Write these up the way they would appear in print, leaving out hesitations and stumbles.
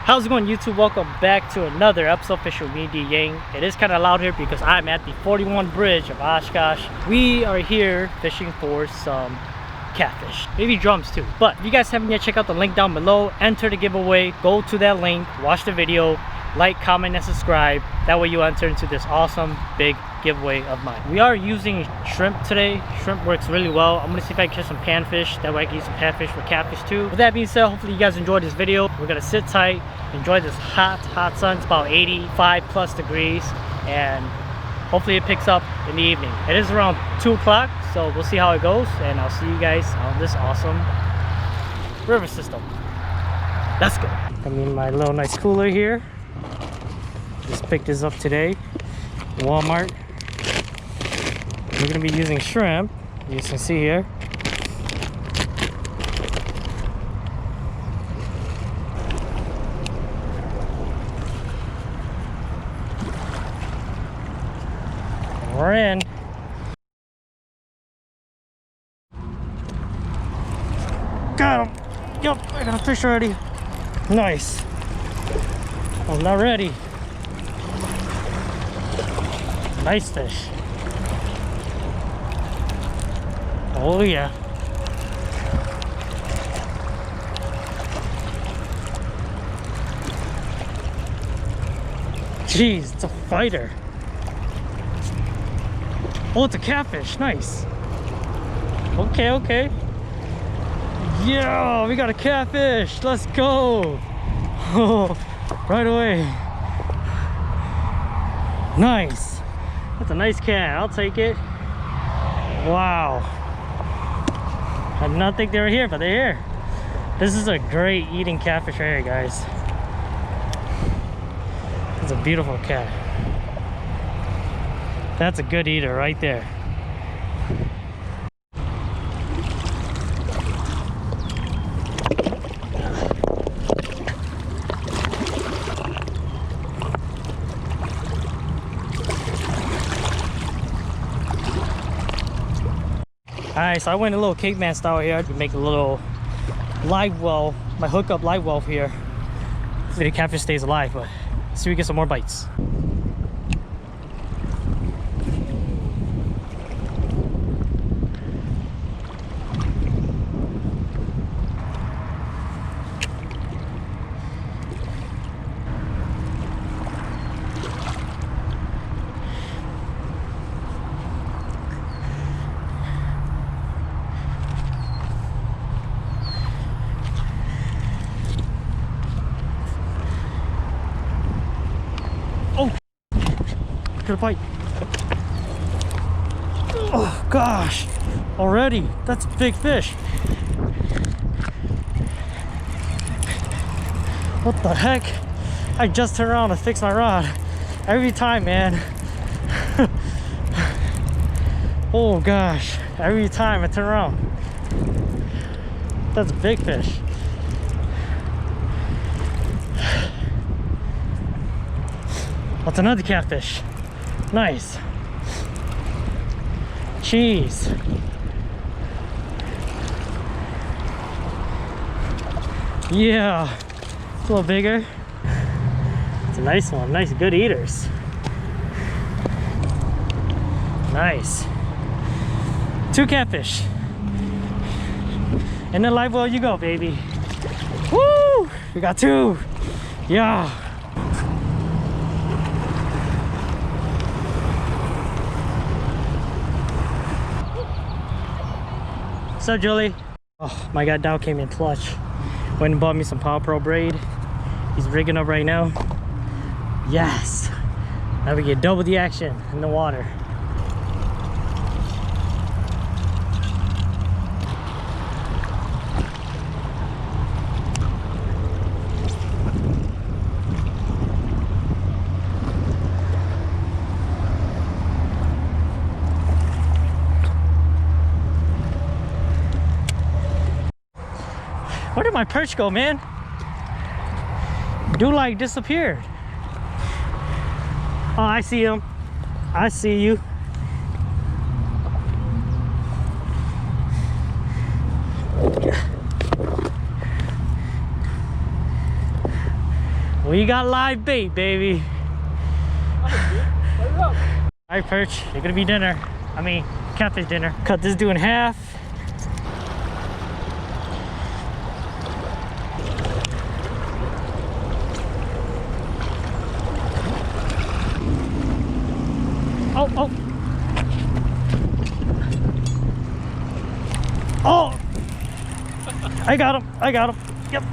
How's it going, YouTube? Welcome back to another episode of Fish with me, DYang. It is kind of loud here because I'm at the 41 bridge of Oshkosh. We are here fishing for some catfish, maybe drums too. But if you guys haven't yet, check out the link down below, enter the giveaway, go to that link, watch the video, like, comment, and subscribe. That way you enter into this awesome big giveaway of mine. We are using shrimp today. Shrimp works really well. I'm gonna see if I can catch some panfish. That way I can use some panfish for catfish too. With that being said, hopefully you guys enjoyed this video. We're gonna sit tight, enjoy this hot sun. It's about 85 plus degrees, and hopefully it picks up in the evening. It is around 2 o'clock, so we'll see how it goes, and I'll see you guys on this awesome river system. Let's go. I mean, my little nice cooler here. Just picked this up today, Walmart. We're gonna be using shrimp, you can see here. We're in. Got him. Yep, I got a fish already. Nice. I'm not ready. Nice fish. Oh yeah. Jeez, it's a fighter. Oh, it's a catfish. Nice. Okay. Yeah, we got a catfish. Let's go. Oh, right away. Nice. That's a nice cat. I'll take it. Wow. I did not think they were here, but they're here. This is a great eating catfish right here, guys. It's a beautiful cat. That's a good eater right there. Alright, so I went a little caveman style here to make a little live well, my hookup live well here. Hopefully the catfish stays alive, but let's see if we get some more bites. Get a bite. Oh gosh, already. That's a big fish. What the heck? I just turned around to fix my rod. Every time, man. Oh gosh, every time I turn around. That's a big fish. That's another catfish. Nice. Jeez. Yeah. It's a little bigger. It's a nice one. Nice, good eaters. Nice. 2 catfish. And then live well you go, baby. Woo! We got 2. Yeah. What's up, Julie? Oh, my God, Dow came in clutch. Went and bought me some Power Pro braid. He's rigging up right now. Yes! Now we get double the action in the water. Where did my perch go, man? Dude like disappeared. Oh, I see him. I see you. We got live bait, baby. Alright, perch, you're gonna be dinner. I mean, catfish dinner. Cut this dude in half. Oh, oh. Oh! I got him, I got him. Yep.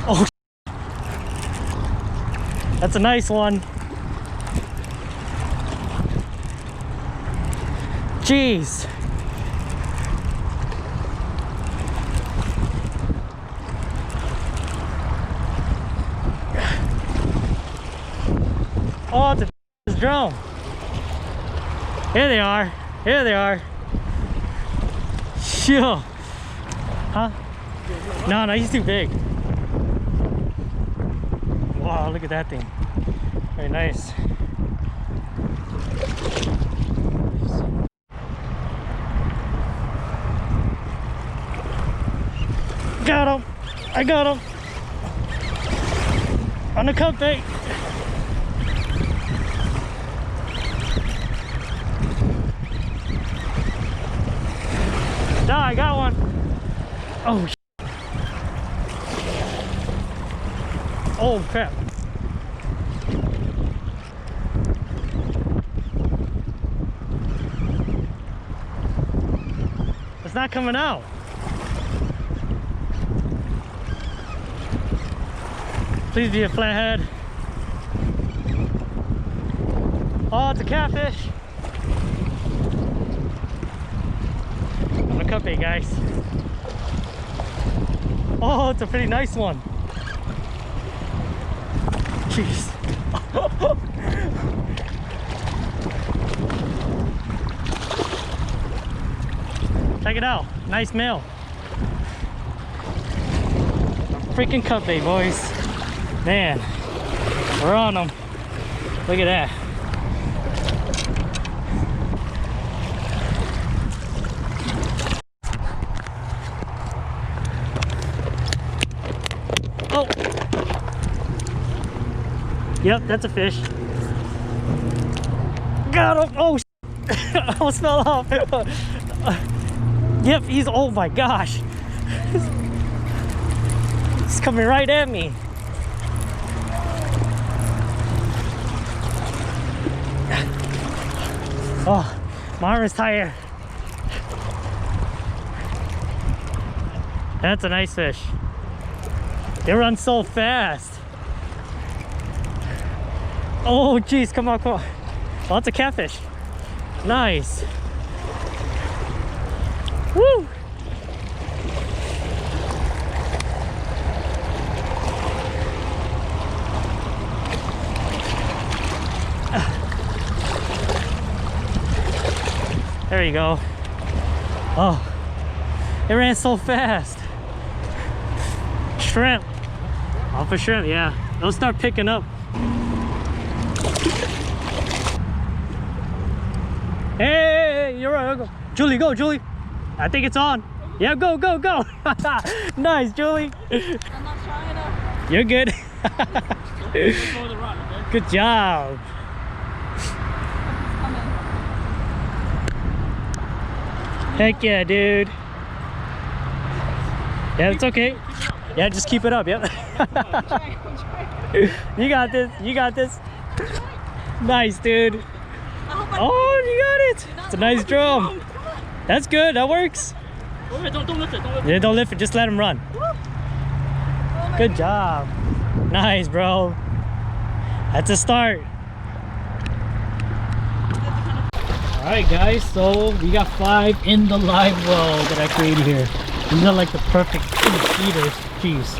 Oh, that's a nice one. Jeez. Oh, it's a drone. Here they are. Here they are. Sure. Huh? No, he's too big. Wow, look at that thing. Very nice. Got him. I got him. On the cutbait. No, I got one. Oh, oh crap. It's not coming out. Please be a flathead. Oh, it's a catfish. On the cutbait, guys. Oh, it's a pretty nice one. Jeez. Check it out. Nice male. Freaking cutbait, boys. Man, we're on them. Look at that. Oh. Yep, that's a fish. Got him. Oh, I almost fell off. Yep, he's, oh my gosh. He's coming right at me. Oh, my arm is tired. That's a nice fish. They run so fast. Oh, geez, come on, come on. Oh, that's a catfish. Nice. Woo! There you go. Oh, it ran so fast. Shrimp. Oh, for shrimp, yeah. They'll start picking up. Hey, you're right. Go. Julie, go, Julie. I think it's on. Yeah, go, go, go. Nice, Julie. I'm not strong enough. You're good. Good job. Heck yeah, dude. Yeah, it's okay. Yeah, just keep it up. Yep. You got this. You got this. Nice, dude. Oh, you got it. It's a nice drum. That's good. That works. Don't lift it. Don't lift it. Yeah, don't lift it. Just let him run. Good job. Nice, bro. That's a start. Alright guys, so we got 5 in the live well that I created here. These are like the perfect eaters. Jeez.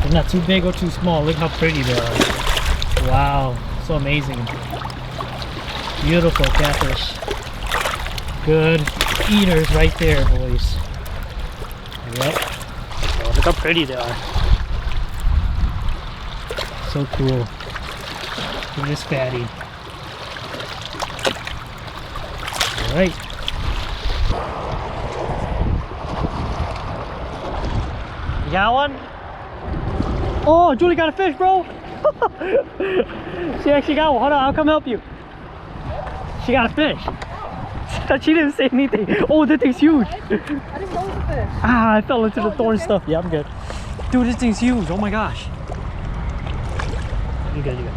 They're not too big or too small. Look how pretty they are. Wow, so amazing. Beautiful catfish. Good eaters right there, boys. Yep. Oh, look how pretty they are. So cool. Look at this fatty. Alright. got one? Oh, Julie got a fish, bro. She actually got one. Hold on, I'll come help you. She got a fish. She didn't say anything. Oh, that thing's huge. I didn't know it was a fish. Ah, I fell into the thorn stuff. Yeah, I'm good. Dude, this thing's huge. Oh my gosh. You good, you good.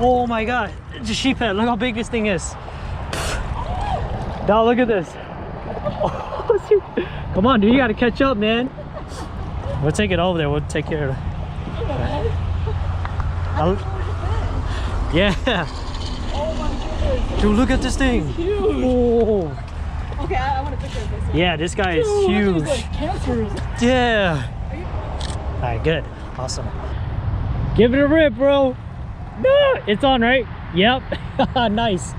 Oh my god. It's a sheephead. Look how big this thing is. Now look at this. Oh, shoot. Come on, dude. You gotta catch up, man. We'll take it over there. We'll take care of it. Yeah. Oh my goodness. Dude, look at this thing. It's huge. Oh. Okay, I want a picture of this. Yeah, this guy is huge. Like cancers. Yeah. Alright, good. Awesome. Give it a rip, bro. No, it's on, right? Yep. Nice.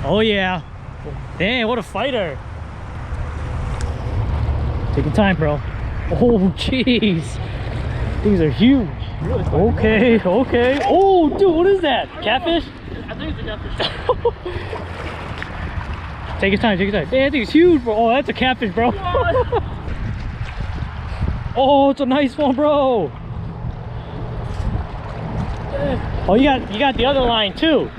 Oh, yeah. Dang, what a fighter. Take your time, bro. Oh, jeez. These are huge. Really? Okay, okay. Oh, dude, what is that? Catfish? I think it's a catfish. Take your time, take your time. Man, that thing's huge, bro. Oh, that's a catfish, bro. Oh, it's a nice one, bro. Oh, you got the other line too.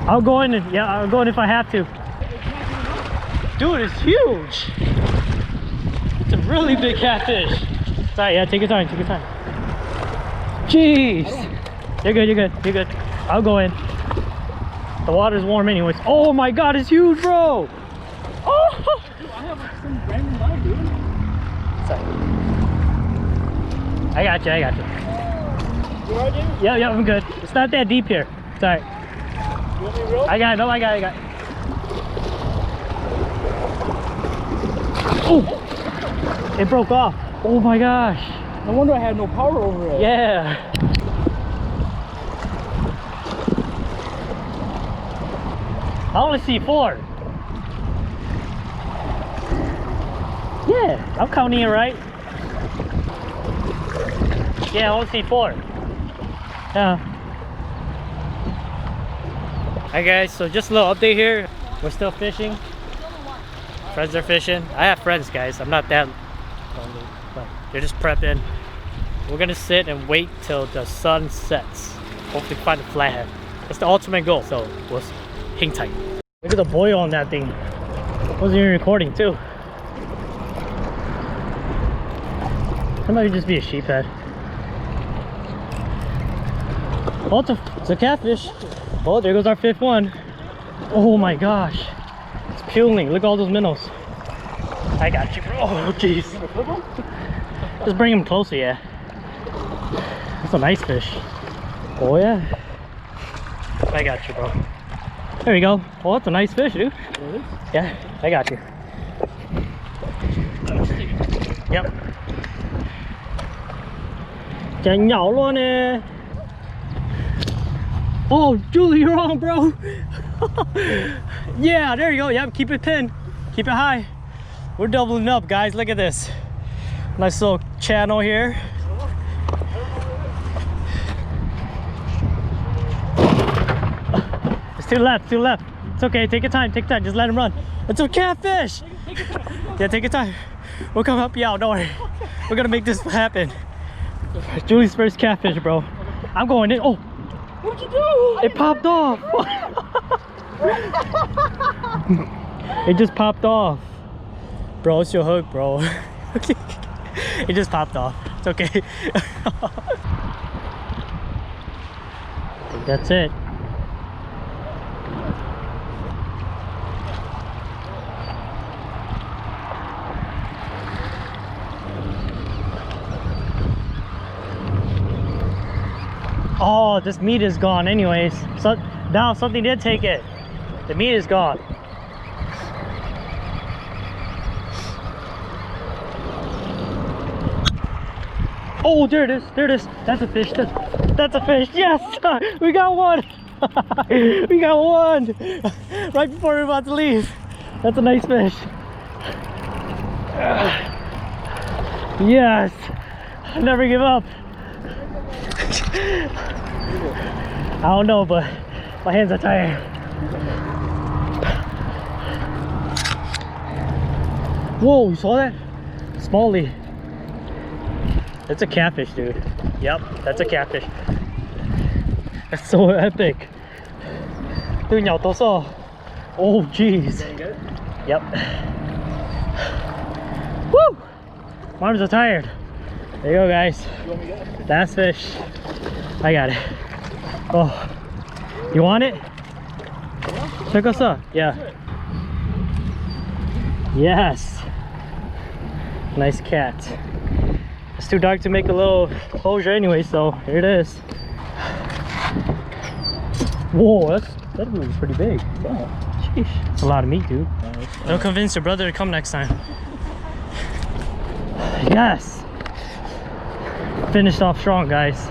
I'll go in and I'll go in if I have to. Dude, it's huge. It's a really big catfish. Sorry, yeah, take your time, take your time. Jeez. You're good, you're good, you're good. I'll go in. The water's warm anyways. Oh my god, it's huge, bro. Oh. Dude, I have like some random line, dude. Sorry. I got you, I got you. You alright, dude? Yeah, yeah, I'm good. It's not that deep here. Sorry. You want me to roll? I got it, no, I got it. Oh! It broke off. Oh my gosh. No wonder I had no power over it. Yeah. I only see 4. Yeah, I'm counting it right. Yeah, I only see 4. Yeah. Hi guys, so just a little update here. We're still fishing. Friends are fishing. I have friends, guys. I'm not that lonely, but they're just prepping. We're gonna sit and wait till the sun sets. Hopefully find a flathead. That's the ultimate goal. So we'll hang tight. Look at the boil on that thing. Wasn't even recording too. That might just be a sheephead. Oh, it's a catfish. Oh, there goes our 5th one. Oh my gosh. It's puling. Look at all those minnows. I got you, bro. Oh, jeez. Just bring him closer, yeah. That's a nice fish. Oh, yeah. I got you, bro. There we go. Oh, that's a nice fish, dude. Really? Yeah, I got you. Yep. Chả nhỏ luôn nè. Oh, Julie, you're on, bro. Yeah, there you go. Yep, keep it pinned. Keep it high. We're doubling up, guys. Look at this. Nice little channel here. It's to the left, to the left. It's okay, take your time, take your time. Just let him run. It's a catfish. Yeah, take your time. We'll come help you out, don't worry. We're gonna make this happen. Julie's first catfish, bro. I'm going in. Oh, What'd you do? it popped off. It just popped off. Bro, it's your hook, bro. It just popped off. It's okay. I think that's it. Oh, this meat is gone anyways. So now something did take it. The meat is gone. Oh, there it is. There it is. That's a fish. That's a fish. Yes, we got one. We got one. Right before we're about to leave. That's a nice fish. Yes. Never give up. I don't know, but my hands are tired. Whoa, you saw that? Smallie. That's a catfish, dude. Yep, that's a catfish. That's so epic. Dude, oh, jeez. Yep. Woo! My arms are tired. There you go, guys. Bass fish. I got it. Oh, you want it? Check us out. Yeah. Yes. Nice cat. It's too dark to make a little closure anyway, so here it is. Whoa, that was pretty big. Yeah. Sheesh. It's a lot of meat, dude. Don't convince your brother to come next time. Yes. Finished off strong, guys.